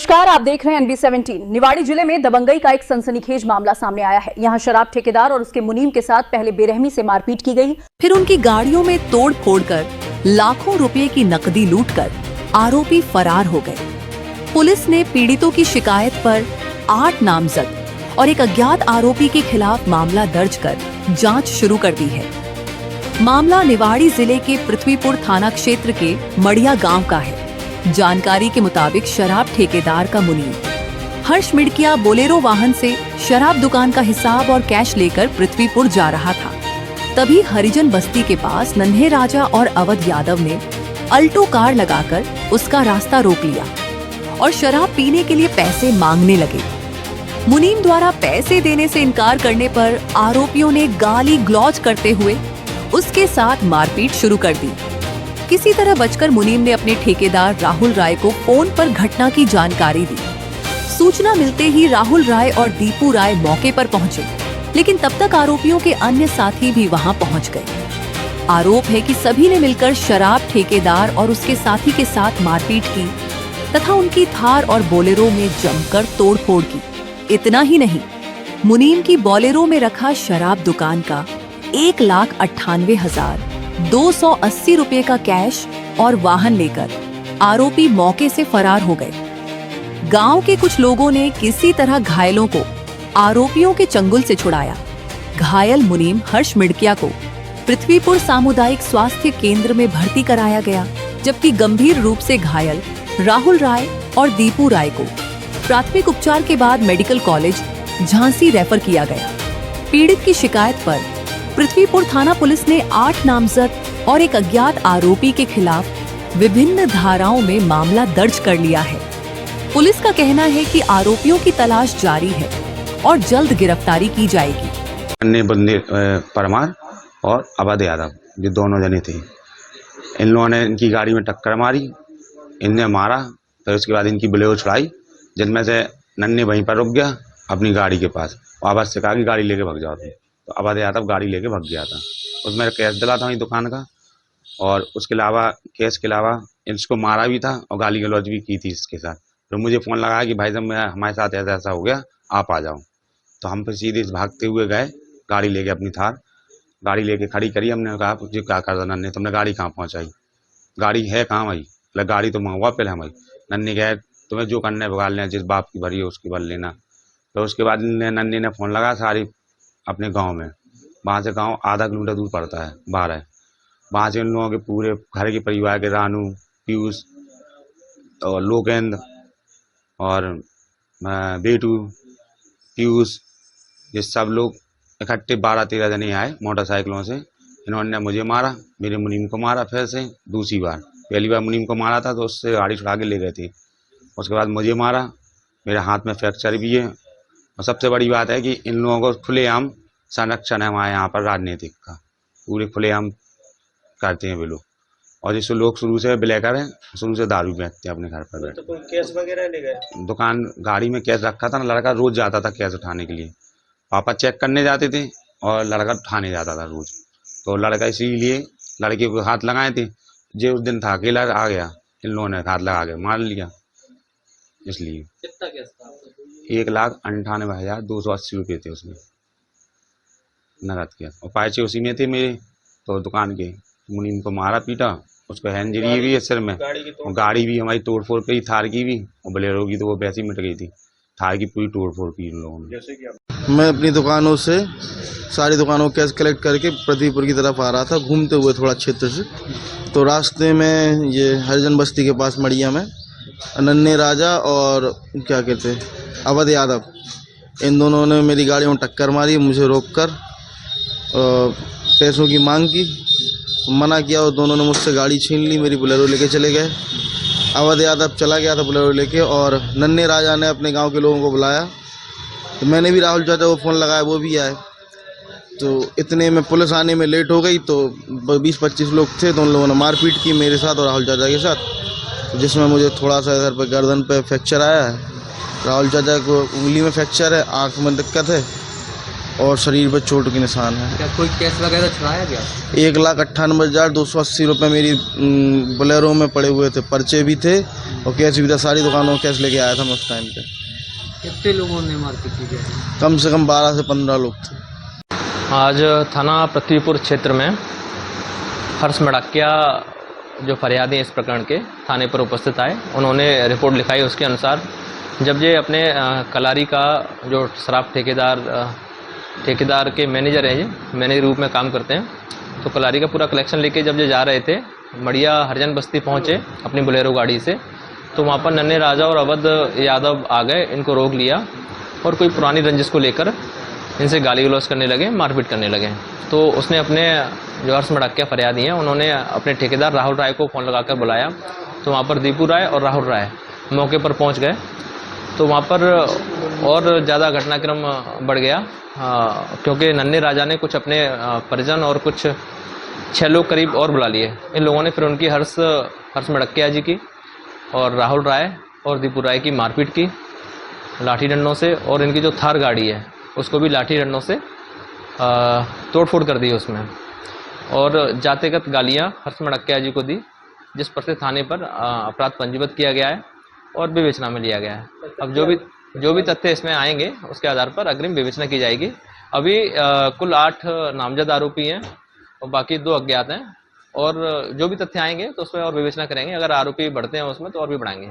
नमस्कार, आप देख रहे हैं NB17। निवाड़ी जिले में दबंगई का एक सनसनीखेज मामला सामने आया है। यहां शराब ठेकेदार और उसके मुनीम के साथ पहले बेरहमी से मारपीट की गई, फिर उनकी गाड़ियों में तोड़ फोड़ कर लाखों रुपए की नकदी लूटकर आरोपी फरार हो गए। पुलिस ने पीड़ितों की शिकायत पर 8 नामजद और एक अज्ञात आरोपी के खिलाफ मामला दर्ज कर जांच शुरू कर दी है। मामला निवाड़ी जिले के पृथ्वीपुर थाना क्षेत्र के मड़िया गांव का है। जानकारी के मुताबिक शराब ठेकेदार का मुनीम हर्ष मिड़किया बोलेरो वाहन से शराब दुकान का हिसाब और कैश लेकर पृथ्वीपुर जा रहा था। तभी हरिजन बस्ती के पास नन्हे राजा और अवध यादव ने अल्टो कार लगाकर उसका रास्ता रोक लिया और शराब पीने के लिए पैसे मांगने लगे। मुनीम द्वारा पैसे देने से इनकार करने पर आरोपियों ने गाली गलौज करते हुए उसके साथ मारपीट शुरू कर दी। किसी तरह बचकर मुनीम ने अपने ठेकेदार राहुल राय को फोन पर घटना की जानकारी दी। सूचना मिलते ही राहुल राय और दीपू राय मौके पर पहुंचे, लेकिन तब तक आरोपियों के अन्य साथी भी वहां पहुंच गए। आरोप है कि सभी ने मिलकर शराब ठेकेदार और उसके साथी के साथ मारपीट की तथा उनकी थार और बोलेरो में जमकर तोड़फोड़ की। इतना ही नहीं, मुनीम की बोलेरो में रखा शराब दुकान का 1,98,280 रुपए का कैश और वाहन लेकर आरोपी मौके से फरार हो गए। गांव के कुछ लोगों ने किसी तरह घायलों को आरोपियों के चंगुल से छुड़ाया। घायल मुनीम हर्ष मिड़किया को पृथ्वीपुर सामुदायिक स्वास्थ्य केंद्र में भर्ती कराया गया, जबकि गंभीर रूप से घायल राहुल राय और दीपू राय को प्राथमिक उपचार के बाद मेडिकल कॉलेज झांसी रेफर किया गया। पीड़ित की शिकायत पर पृथ्वीपुर थाना पुलिस ने 8 नामजद और एक अज्ञात आरोपी के खिलाफ विभिन्न धाराओं में मामला दर्ज कर लिया है। पुलिस का कहना है कि आरोपियों की तलाश जारी है और जल्द गिरफ्तारी की जाएगी। अन्य बंदे परमार और अवध यादव, जो दोनों जने थे, इन लोगों ने इनकी गाड़ी में टक्कर मारी, इनने मारा, फिर उसके बाद इनकी बोलेरो छुड़ाई, जिनमें से नन्हे वहीं पर रुक गया अपनी गाड़ी के पास। आवाज से कहा कि गाड़ी लेके भाग जाओ, तो अवध यादव गाड़ी लेके भाग गया था। उसमें कैश डला था वही दुकान का, और उसके अलावा कैश के अलावा इसको मारा भी था और गाली गलौज भी की थी इसके साथ। फिर मुझे फ़ोन लगाया कि भाई साहब हमारे साथ ऐसा ऐसा हो गया, आप आ जाओ। तो हम फिर सीधे भागते हुए गए, गाड़ी लेके अपनी थार गाड़ी लेके खड़ी करी। हमने कहा जी क्या कर रहा नन्हे, तुमने गाड़ी कहाँ पहुँचाई, गाड़ी है कहाँ भाई? मतलब गाड़ी तो मंगवा पहले हमारी। नन्हे गए, तुम्हें जो करना है भगा लेना, जिस बाप की भरी है उसकी भर लेना। तो उसके बाद नन्हे ने फ़ोन लगा सारी अपने गांव में। वहाँ से गांव आधा किलोमीटर दूर पड़ता है, बाहर है। वहाँ से उन लोगों के पूरे घर के परिवार के रानू, पीयूष और लोकेंद्र और बेटू, पीयूष, ये सब लोग इकट्ठे 12-13 जने आए मोटरसाइकिलों से। इन्होंने मुझे मारा, मेरे मुनीम को मारा, फिर से दूसरी बार। पहली बार मुनीम को मारा था तो उससे गाड़ी छुड़ा के ले गए थे। उसके बाद मुझे मारा, मेरे हाथ में फ्रैक्चर भी है। और सबसे बड़ी बात है कि इन लोगों को खुलेआम संरक्षण है हमारे यहाँ पर राजनीतिक का, पूरे खुलेआम करते हैं वे लोग। और जिससे लोग शुरू से ब्लैकर हैं, शुरू से दारू बेचते हैं अपने घर पर बैठ। तो कोई कैश वगैरह ले गए? दुकान गाड़ी में कैश रखा था ना, लड़का रोज जाता था कैश उठाने के लिए। पापा चेक करने जाते थे और लड़का उठाने जाता था रोज। तो लड़का इसीलिए लड़के को हाथ लगाए थे। जो उस दिन था अकेला आ गया, इन लोगों ने हाथ लगा के मार लिया। इसलिए कितना कैश था? 1,98,280 रुपये थे उसमें नगद के, और पैसे उसी में थे मेरे। तो दुकान के मुनीम को मारा पीटा, उसको हैंजरी भी है सिर में, और गाड़ी भी हमारी तोड़फोड़ की, थार की भी, और बोलेरो की तो वो वैसे ही मिट गई थी। थार की पूरी तोड़फोड़ की इन लोगों ने। मैं अपनी दुकानों से सारी दुकानों कैश कलेक्ट करके पृथ्वीपुर की तरफ आ रहा था, घूमते हुए थोड़ा क्षेत्र से। तो रास्ते में ये हरिजन बस्ती के पास मड़िया में नन्हे राजा और क्या कहते हैं अवध यादव, इन दोनों ने मेरी गाड़ी में टक्कर मारी। मुझे रोककर पैसों की मांग की, मना किया, और दोनों ने मुझसे गाड़ी छीन ली, मेरी बोलेरो लेके चले गए। अवध यादव चला गया था बोलेरो लेके, और नन्हे राजा ने अपने गांव के लोगों को बुलाया। तो मैंने भी राहुल चाचा को फ़ोन लगाया, वो भी आए। तो इतने में पुलिस आने में लेट हो गई, तो 20-25 लोग थे, तो उन लोगों ने मारपीट की मेरे साथ और राहुल चाचा के साथ, जिसमें मुझे थोड़ा सा इधर पर गर्दन पे फ्रैक्चर आया है। राहुल चाचा को उंगली में फ्रैक्चर है, आँख में दिक्कत है, और शरीर पर चोट के निशान है। क्या कोई केस वगैरह छुड़ाया गया? 1,98,280 रुपये मेरी बोलेरो में पड़े हुए थे, पर्चे भी थे और कैश भी था। सारी दुकानों में कैश लेके आया था मैं उस टाइम पे। कितने लोगों ने मारपीट की गई? कम से कम 12 से 15 लोग थे। आज थाना पृथ्वीपुर क्षेत्र में हर्ष मड़ाकिया जो फरियादी इस प्रकरण के थाने पर उपस्थित आए, उन्होंने रिपोर्ट लिखाई। उसके अनुसार जब ये अपने कलारी का जो शराब ठेकेदार के मैनेजर हैं, ये मैनेजर रूप में काम करते हैं, तो कलारी का पूरा कलेक्शन लेके जब ये जा रहे थे, मड़िया हरिजन बस्ती पहुँचे अपनी बोलेरो गाड़ी से, तो वहाँ पर नन्हे राजा और अवध यादव आ गए, इनको रोक लिया और कोई पुरानी रंजिश को लेकर इनसे गाली गलौज करने लगे, मारपीट करने लगे। तो उसने अपने जो हर्ष मड़ाकिया फरियादी हैं, उन्होंने अपने ठेकेदार राहुल राय को फ़ोन लगाकर बुलाया। तो वहाँ पर दीपू राय और राहुल राय मौके पर पहुँच गए। तो वहाँ पर और ज़्यादा घटनाक्रम बढ़ गया, क्योंकि नन्हे राजा ने कुछ अपने परिजन और कुछ 6 लोग करीब और बुला लिए। इन लोगों ने फिर उनकी हर्ष मड़ाकिया जी की और राहुल राय और दीपू राय की मारपीट की लाठी डंडों से, और इनकी जो थार गाड़ी है उसको भी लाठी डंडों से तोड़फोड़ कर दी उसमें, और जातिगत गालियां हर्ष मड़ाकिया जी को दी, जिस पर से थाने पर अपराध पंजीबद्ध किया गया है और विवेचना में लिया गया है। अब जो भी तथ्य इसमें आएंगे उसके आधार पर अग्रिम विवेचना की जाएगी। अभी कुल 8 नामजद आरोपी हैं और बाकी 2 अज्ञात हैं, और जो भी तथ्य आएंगे तो उस पर और विवेचना करेंगे। अगर आरोपी बढ़ते हैं उसमें तो और भी बढ़ाएंगे।